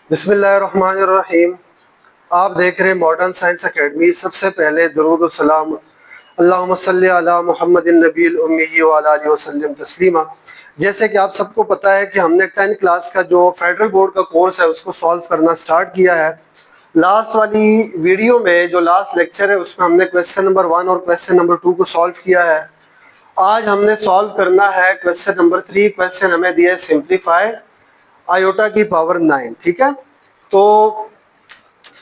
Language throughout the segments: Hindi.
बिस्मिल्लाहिर्रहमानिर्रहीम। आप देख रहे हैं मॉडर्न साइंस एकेडमी। सबसे पहले दरूद व सलाम अल्लाहुम्मा सल्ली अला मुहम्मदिन नबील उम्मी व अला आलिहि वसल्लम तस्लीमा। जैसे कि आप सबको पता है कि हमने 10 क्लास का जो फेडरल बोर्ड का कोर्स है उसको सॉल्व करना स्टार्ट किया है। लास्ट वाली वीडियो में जो लास्ट लेक्चर है उसमें हमने क्वेश्चन नंबर 1 और क्वेश्चन नंबर 2 को सॉल्व किया है। आज हमने सॉल्व करना है क्वेश्चन नंबर 3। क्वेश्चन हमें दिया है सिंप्लीफाई आयोटा की पावर 9। ठीक है, तो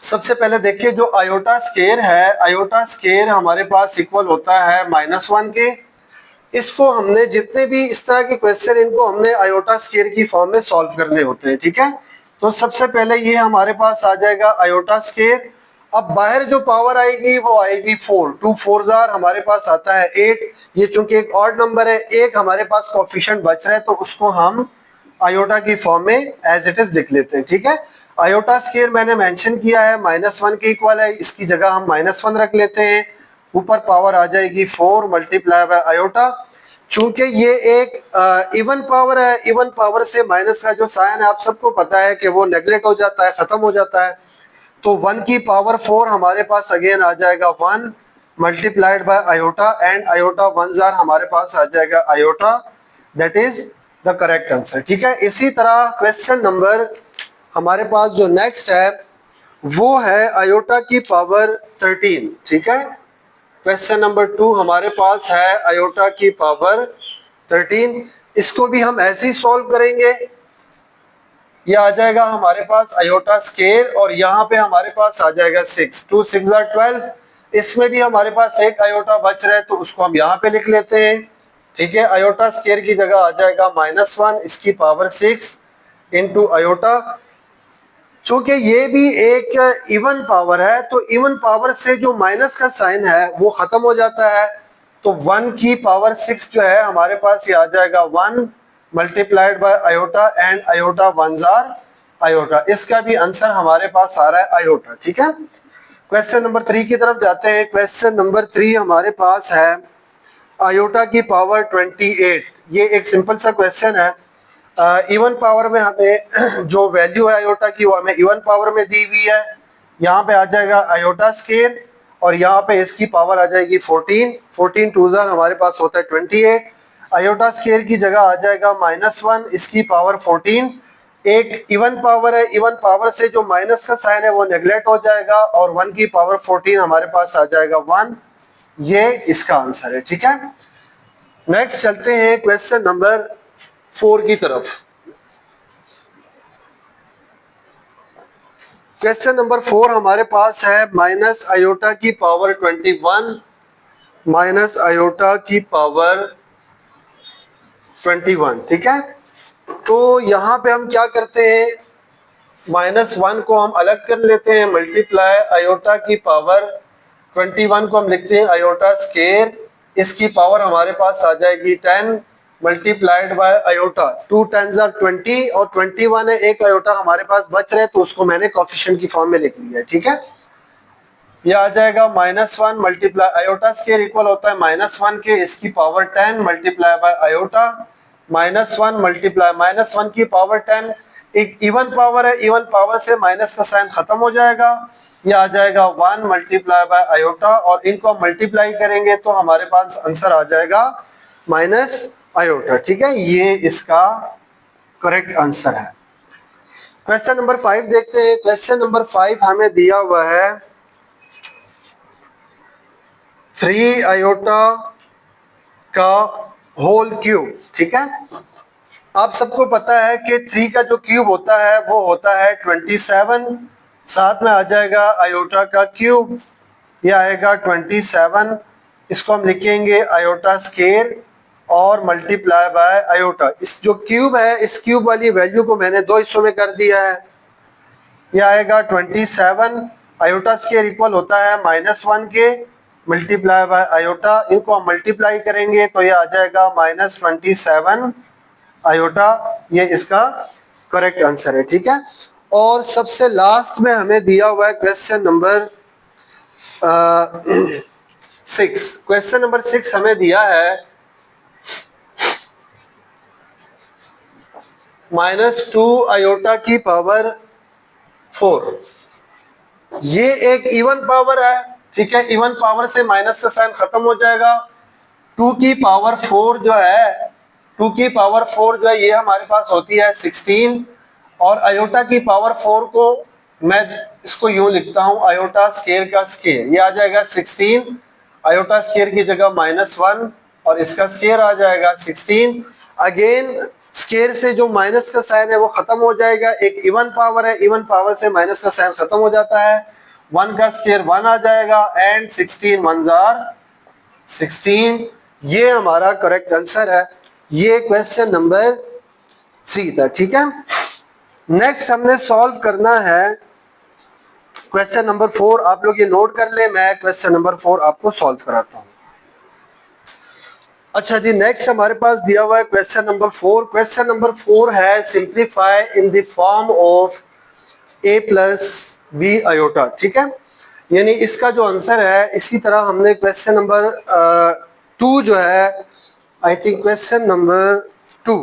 सबसे पहले देखिए जो आयोटा स्केयर है, आयोटा स्केयर हमारे पास इक्वल होता है -1 के। इसको हमने जितने भी इस तरह के क्वेश्चन इनको हमने आयोटा स्केयर की फॉर्म में सॉल्व करने होते हैं। ठीक है, तो सबसे पहले ये हमारे पास आ जाएगा आयोटा स्केयर। अब बाहर जो पावर आएगी वो आएगी 4, 2 4 जार हमारे पास आता है 8। ये चूंकि एक ऑड नंबर है, एक हमारे पास कोफिशिएंट बच रहा है, तो उसको हम आयोटा की फॉर्म में एज इट इज लिख लेते हैं। ठीक है, आयोटा स्केयर मैंने मेंशन किया है -1 के इक्वल है, इसकी जगह हम -1 रख लेते हैं। ऊपर पावर आ जाएगी 4 मल्टीप्लाई बाय आयोटा। चूंकि ये एक इवन पावर है, इवन पावर से माइनस का जो साइन है आप सबको पता है कि वो नेगलेक्ट हो जाता है, खत्म हो जाता है। तो 1 की पावर 4 हमारे पास अगेन आ जाएगा 1 multiplied by iota, and iota 1 jar हमारे पास आ जाएगा iota. That is the correct answer. ठीक है, इसी तरह क्वेश्चन नंबर हमारे पास जो नेक्स्ट है वो है आयोटा की पावर 13। ठीक है, क्वेश्चन नंबर 2 हमारे पास है आयोटा की पावर 13। इसको भी हम ऐसे ही सॉल्व करेंगे। ये आ जाएगा हमारे पास आयोटा स्केयर और यहाँ पे हमारे पास आ जाएगा 6, 2 6 are 12। इसमें भी हमारे पास एक आयोटा बच रहा है तो उसको हम यहाँ पे लिख लेते हैं। ठीक है, आयोटा स्केयर की जगह आ जाएगा -1 इसकी पावर 6 इंटू आयोटा। चूंकि ये भी एक इवन पावर है तो इवन पावर से जो माइनस का साइन है वो खत्म हो जाता है। तो 1 की पावर 6 जो है हमारे पास ये आ जाएगा 1 multiplied by iota, and iota 1 jar iota. इसका भी आंसर हमारे पास आ रहा है आयोटा। ठीक है, क्वेश्चन नंबर 3 की तरफ जाते हैं। क्वेश्चन नंबर 3 हमारे पास है आयोटा की पावर 28। ये एक सिंपल सा क्वेश्चन है। इवन पावर में हमें जो वैल्यू है आयोटा की वो हमें इवन पावर में दी हुई है। यहाँ पे आ जाएगा आयोटा स्केयर और यहाँ पे इसकी पावर आ जाएगी 14, 14 2 जार हमारे पास होता है 28। आयोटा स्केयर की जगह आ जाएगा -1 इसकी पावर 14। एक इवन पावर है, इवन पावर से जो माइनस का साइन है वो नेगलेक्ट हो जाएगा और 1 की पावर 14 हमारे पास आ जाएगा 1। ये इसका आंसर है। ठीक है, नेक्स्ट चलते हैं क्वेश्चन नंबर 4 की तरफ। क्वेश्चन नंबर 4 हमारे पास है माइनस आयोटा की पावर 21 माइनस आयोटा की पावर 21। ठीक है, तो यहाँ पे हम क्या करते हैं, -1 को हम अलग कर लेते हैं, मल्टीप्लाई आयोटा की पावर 21 को हम लिखते हैं आयोटा स्केयर। इसकी पावर हमारे पास आ जाएगी 10 मल्टीप्लाइड बाय आयोटा। 2 10 are 20 और 21 है, एक आयोटा हमारे पास बच रहे तो उसको मैंने कोफिशिएंट की फॉर्म में लिख लिया है। ठीक है, ये आ जाएगा -1 मल्टीप्लाई आयोटा स्केयर इक्वल होता है -1 के, इसकी power 10 multiply by iota. -1 multiply -1 की पावर 10, एक इवन पावर है, इवन पावर से माइनस का साइन खत्म हो जाएगा। ये आ जाएगा 1 मल्टीप्लाई बाय आयोटा और इनको हम मल्टीप्लाई करेंगे तो हमारे पास आंसर आ जाएगा माइनस आयोटा। ठीक है, ये इसका करेक्ट आंसर है। क्वेश्चन नंबर 5 देखते हैं। क्वेश्चन नंबर 5 हमें दिया हुआ है 3 आयोटा का होल क्यूब। ठीक है, आप सबको पता है कि 3 का जो क्यूब होता है वो होता है 27। साथ में आ जाएगा आयोटा का क्यूब, ये आएगा 27। इसको हम लिखेंगे आयोटा स्केयर और मल्टीप्लाई बाय आयोटा। इस जो क्यूब है इस क्यूब वाली वैल्यू को मैंने 2 हिस्सों में कर दिया है। ये आएगा 27। आयोटा स्केयर इक्वल होता है -1 के मल्टीप्लाई बाय आयोटा। इनको हम मल्टीप्लाई करेंगे तो ये आ जाएगा -27 आयोटा। ये इसका करेक्ट आंसर है। ठीक है, और सबसे लास्ट में हमें दिया हुआ है क्वेश्चन नंबर 6। क्वेश्चन नंबर 6 हमें दिया है -2 आयोटा की पावर 4। ये एक इवन पावर है, ठीक है, इवन पावर से माइनस का साइन खत्म हो जाएगा। 2 की पावर 4 जो है, 2 की पावर 4 जो है ये हमारे पास होती है 16, और आयोटा की पावर 4 को मैं इसको यूं लिखता हूं, आयोटा स्केयर का स्केयर, ये आ जाएगा 16, आयोटा स्केयर की जगह -1 और इसका स्केयर आ जाएगा 16। अगेन स्केयर से जो माइनस का साइन है वो खत्म हो जाएगा, एक इवन पावर है, इवन पावर से माइनस का साइन खत्म हो जाता है, 1 का स्केयर 1 आ जाएगा, एंड 16 1s are 16। ये हमारा करेक्ट आंसर है। ये क्वेश्चन नंबर 3 था, ठीक है। नेक्स्ट हमने सॉल्व करना है क्वेश्चन नंबर 4। आप लोग ये नोट कर ले, मैं क्वेश्चन नंबर 4 आपको सॉल्व कराता हूं। अच्छा जी, नेक्स्ट हमारे पास दिया हुआ है क्वेश्चन नंबर 4। क्वेश्चन नंबर 4 है simplify in the form of a plus b iota, ठीक है। यानी इसका जो आंसर है, इसी तरह हमने क्वेश्चन नंबर 2 जो है, I think question number 2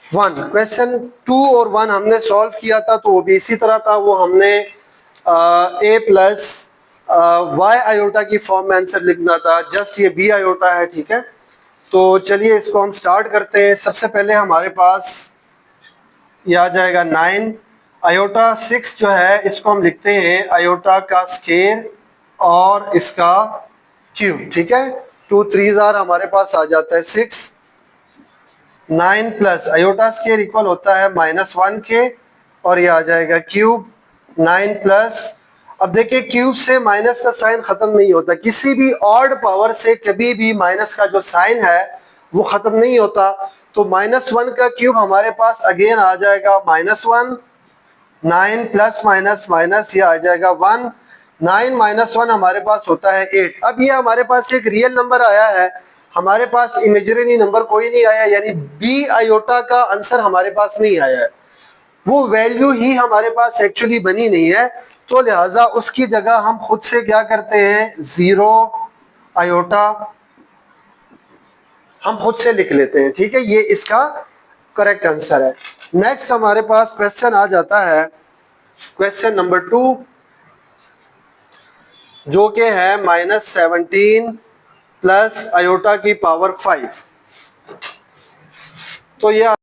1, question 2 और 1 हमने सॉल्व किया था, तो वो भी इसी तरह था। वो हमने a प्लस वाई आयोटा की फॉर्म में आंसर लिखना था, जस्ट ये बी आयोटा है, ठीक है। तो चलिए इसको हम स्टार्ट करते हैं। सबसे पहले हमारे पास ये आ जाएगा 9, आयोटा 6 जो है इसको हम लिखते हैं आयोटा का स्केयर और इसका क्यूब, ठीक है। 2 3s आर हमारे पास आ जाता है 6। 9 प्लस आयोटा स्केयर इक्वल होता है -1 के, और ये आ जाएगा क्यूब 9 प्लस। अब देखिए क्यूब से माइनस का साइन खत्म नहीं होता, किसी भी ऑड पावर से कभी भी माइनस का जो साइन है वो खत्म नहीं होता। तो -1 का क्यूब हमारे पास अगेन आ जाएगा -1, 9 प्लस माइनस माइनस ये आ जाएगा 1, 9 -1 हमारे पास होता है 8। अब ये हमारे पास एक रियल नंबर आया है, हमारे पास इमेजिनरी नंबर कोई नहीं आया, यानी बी आयोटा का आंसर हमारे पास नहीं आया है, वो वैल्यू ही हमारे पास एक्चुअली बनी नहीं है। तो लिहाजा उसकी जगह हम खुद से क्या करते हैं, 0 आयोटा हम खुद से लिख लेते हैं, ठीक है। ये इसका करेक्ट आंसर है। नेक्स्ट हमारे पास क्वेश्चन आ जाता है क्वेश्चन नंबर 2, जो कि है -17 प्लस आयोटा की पावर 5। तो ये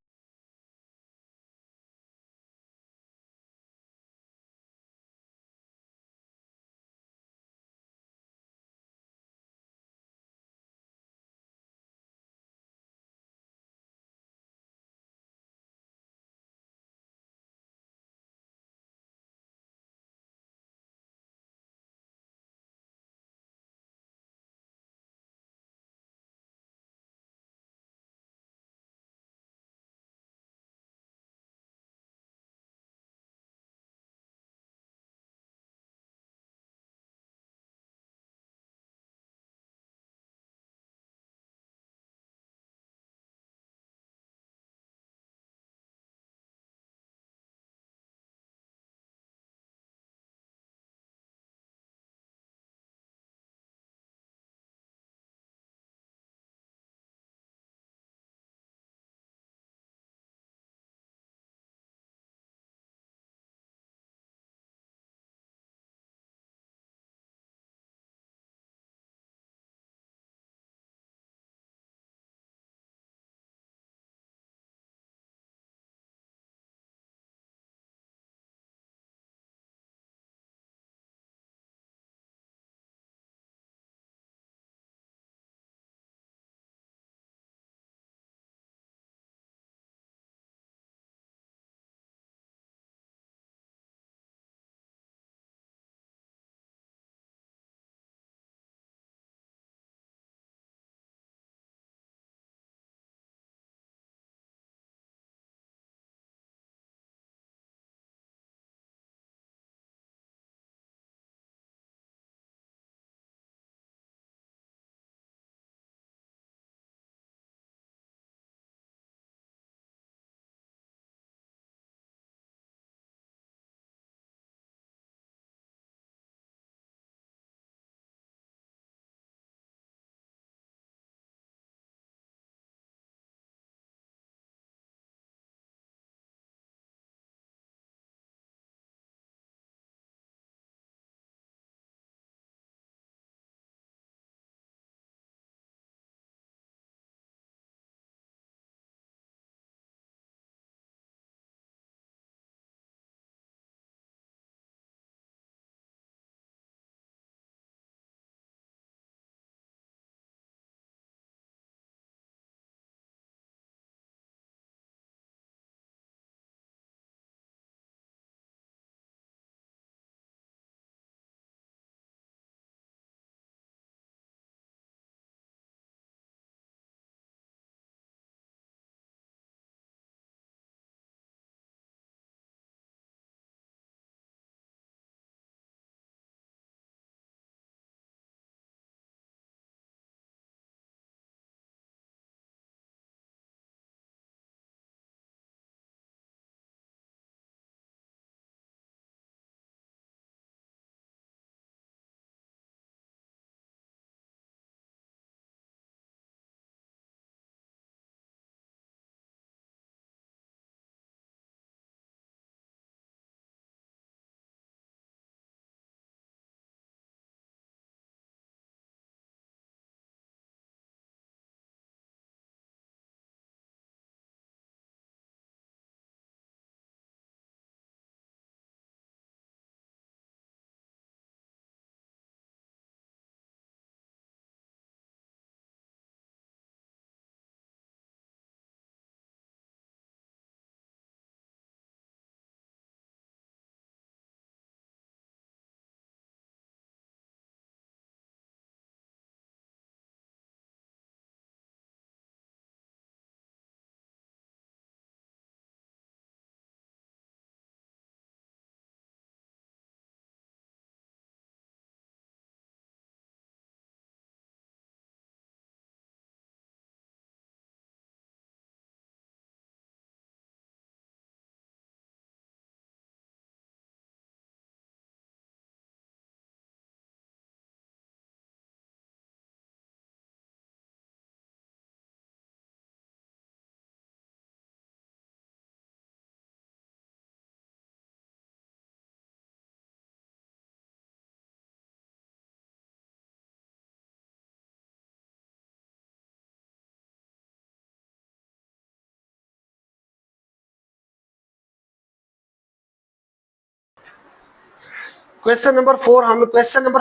क्वेश्चन नंबर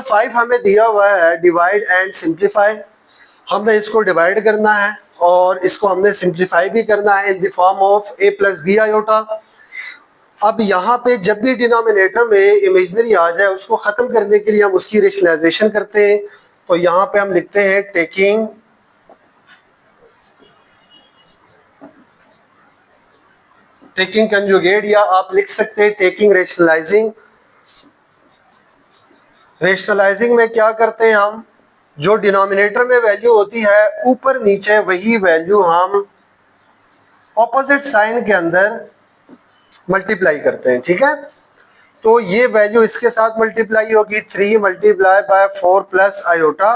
5 हमें दिया हुआ है डिवाइड एंड सिंप्लीफाई। हमने इसको डिवाइड करना है और इसको हमने सिंप्लीफाई भी करना है in the form of a plus b iota. अब यहाँ पे जब भी डिनोमिनेटर में इमेजिनरी आ जाए उसको ख़त्म करने के लिए हम उसकी रेशनलाइजेशन करते हैं। तो यहाँ पे हम लिखते हैं टेकिंग कंजुगेट, या आप लिख सकते हैं टेकिंग रेशनलाइजिंग। रेशनलाइजिंग में क्या करते हैं हम, जो डिनोमिनेटर में वैल्यू होती है ऊपर नीचे वही वैल्यू हम ऑपोजिट साइन के अंदर मल्टीप्लाई करते हैं। ठीक है, तो ये वैल्यू इसके साथ मल्टीप्लाई होगी 3 मल्टीप्लाई बाय 4 प्लस आयोटा।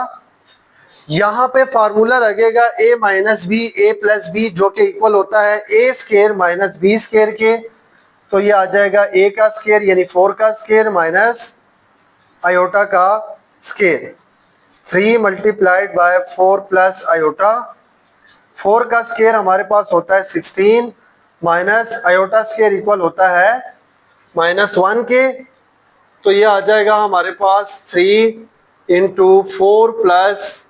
यहाँ पे फार्मूला लगेगा a minus b a plus b, जो कि इक्वल होता है a square minus b square के। तो ये आ जाएगा a का स्केयर यानी 4 का स्केयर माइनस आयोटा का square. 3 multiplied by 4 plus iota, 4 का स्केयर हमारे पास होता है 16 माइनस आयोटा स्केयर इक्वल होता है -1 के। तो ये आ जाएगा हमारे पास 3 into 4 plus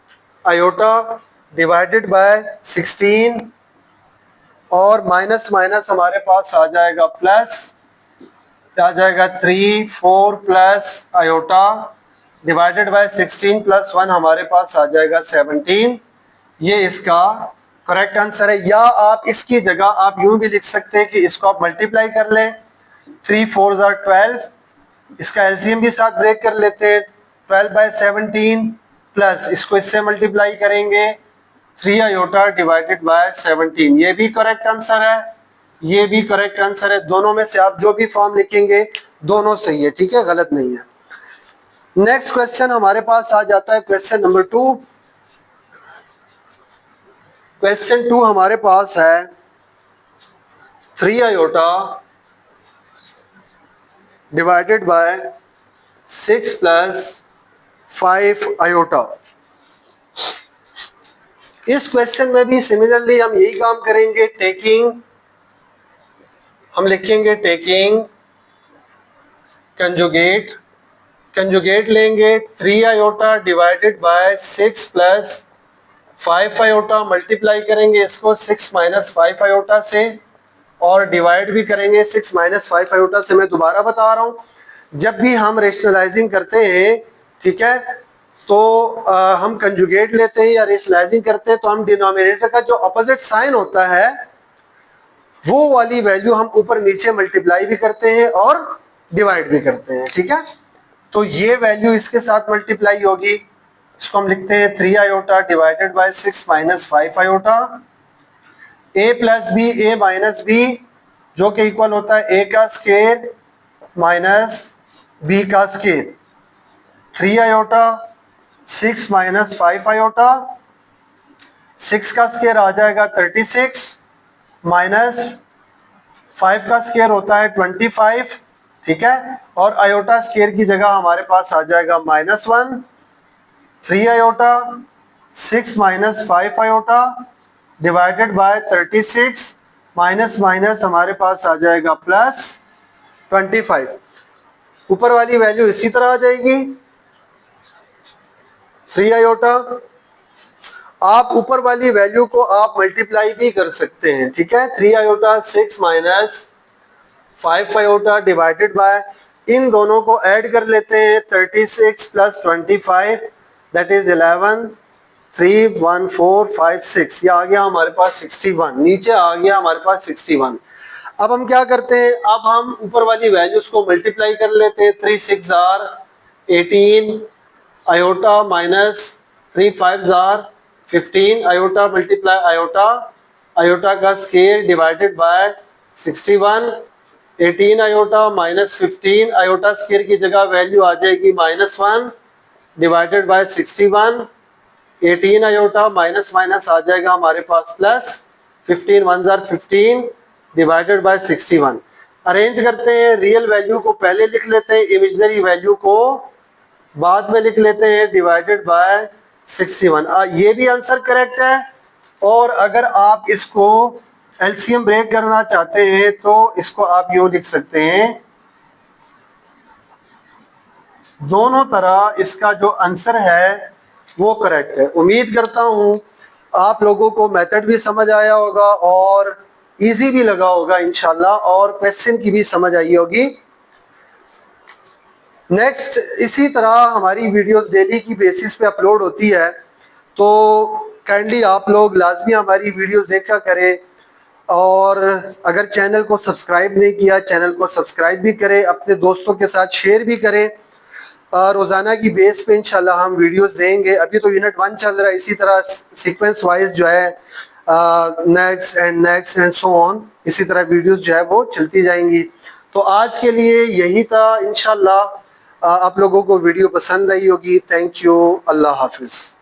iota divided bye 16, और माइनस माइनस हमारे पास आ जाएगा प्लस, आ जाएगा 3 4 plus iota divided bye 16 plus 1 हमारे पास आ जाएगा 17। ये इसका करेक्ट आंसर है। या आप इसकी जगह आप यूं भी लिख सकते हैं कि इसको आप मल्टीप्लाई कर लें, 3 4 12, इसका एलसीएम भी साथ ब्रेक कर लेते हैं, 12 बाय 17 प्लस इसको इससे मल्टीप्लाई करेंगे 3 आयोटा डिवाइडेड बाय 17। ये भी करेक्ट आंसर है, ये भी करेक्ट आंसर है। दोनों में से आप जो भी फॉर्म लिखेंगे दोनों सही है, ठीक है, गलत नहीं है। नेक्स्ट क्वेश्चन हमारे पास आ जाता है क्वेश्चन नंबर 2। क्वेश्चन 2 हमारे पास है 3 iota divided by 6 plus 5 iota. इस क्वेश्चन में भी सिमिलरली हम यही काम करेंगे, हम लिखेंगे टेकिंग कंजुगेट, कंजुगेट लेंगे 3 iota divided by 6 plus 5 iota, multiply करेंगे इसको 6 माइनस 5 आयोटा से, और डिवाइड भी करेंगे 6 माइनस 5 आयोटा से। मैं दोबारा बता रहा हूँ, जब भी हम रेशनलाइजिंग करते हैं, ठीक है, तो हम कंजुगेट लेते हैं या रेशनलाइजिंग करते हैं तो हम डिनोमिनेटर का जो अपोजिट साइन होता है वो वाली वैल्यू हम ऊपर नीचे मल्टीप्लाई भी करते हैं और डिवाइड भी करते हैं। ठीक है, तो ये वैल्यू इसके साथ मल्टीप्लाई होगी, इसको हम लिखते हैं 3 iota divided by 6 minus 5 iota. a plus b a minus b, जो कि इक्वल होता है a का स्केयर माइनस b का स्केयर। 3 आयोटा 6 माइनस 5 आयोटा, 6 का स्केयर आ जाएगा 36 माइनस 5 का स्केयर होता है 25, ठीक है, और आयोटा स्केयर की जगह हमारे पास आ जाएगा -1। 3 iota 6 minus 5 iota divided bye 36, minus minus हमारे पास आ जाएगा +25। ऊपर वाली वैल्यू इसी तरह आ जाएगी 3 आयोटा। आप ऊपर वाली वैल्यू को आप मल्टीप्लाई भी कर सकते हैं, ठीक है, 3 iota 6 minus 5 iota divided by, इन दोनों को ऐड कर लेते हैं 36 प्लस 25 दैट इज 11, 3 1 4 5 6, ये आ गया हमारे पास 61, नीचे आ गया हमारे पास 61। अब हम क्या करते हैं, अब हम ऊपर वाली वैल्यूज को मल्टीप्लाई कर लेते हैं, 3 6 or 18 iota minus 3 5 or 15 iota multiply iota, iota का square divided by 61, 18 iota minus 15 iota square की जगह वैल्यू आ जाएगी -1 divided by 61, 18 iota minus minus आ जाएगा हमारे पास प्लस, 15 1 जार 15 डिवाइडेड बाय 61। अरेंज करते हैं, रियल वैल्यू को पहले लिख लेते हैं, इमेजिनरी वैल्यू को बाद में लिख लेते हैं, डिवाइडेड बाय 61। ये भी आंसर करेक्ट है। और अगर आप इसको एलसीएम ब्रेक करना चाहते हैं तो इसको आप यूं लिख सकते हैं, दोनों तरह इसका जो आंसर है वो करेक्ट है। उम्मीद करता हूँ आप लोगों को मेथड भी समझ आया होगा और इजी भी लगा होगा इंशाल्लाह, और क्वेश्चन की भी समझ आई होगी। नेक्स्ट, इसी तरह हमारी वीडियोस डेली की बेसिस पे अपलोड होती है, तो काइंडली आप लोग लाजमी हमारी वीडियोस देखा करें, और अगर चैनल को सब्सक्राइब नहीं किया चैनल को सब्सक्राइब भी करें, अपने दोस्तों के साथ शेयर भी करें। रोज़ाना की बेस पे इंशाल्लाह हम वीडियोस देंगे। अभी तो यूनिट 1 चल रहा है, इसी तरह सीक्वेंस वाइज जो है नेक्स्ट एंड सो ऑन, इसी तरह वीडियोस जो है वो चलती जाएंगी। तो आज के लिए यही था। इंशाल्लाह आप लोगों को वीडियो पसंद आई होगी। Thank you. अल्लाह हाफिज़।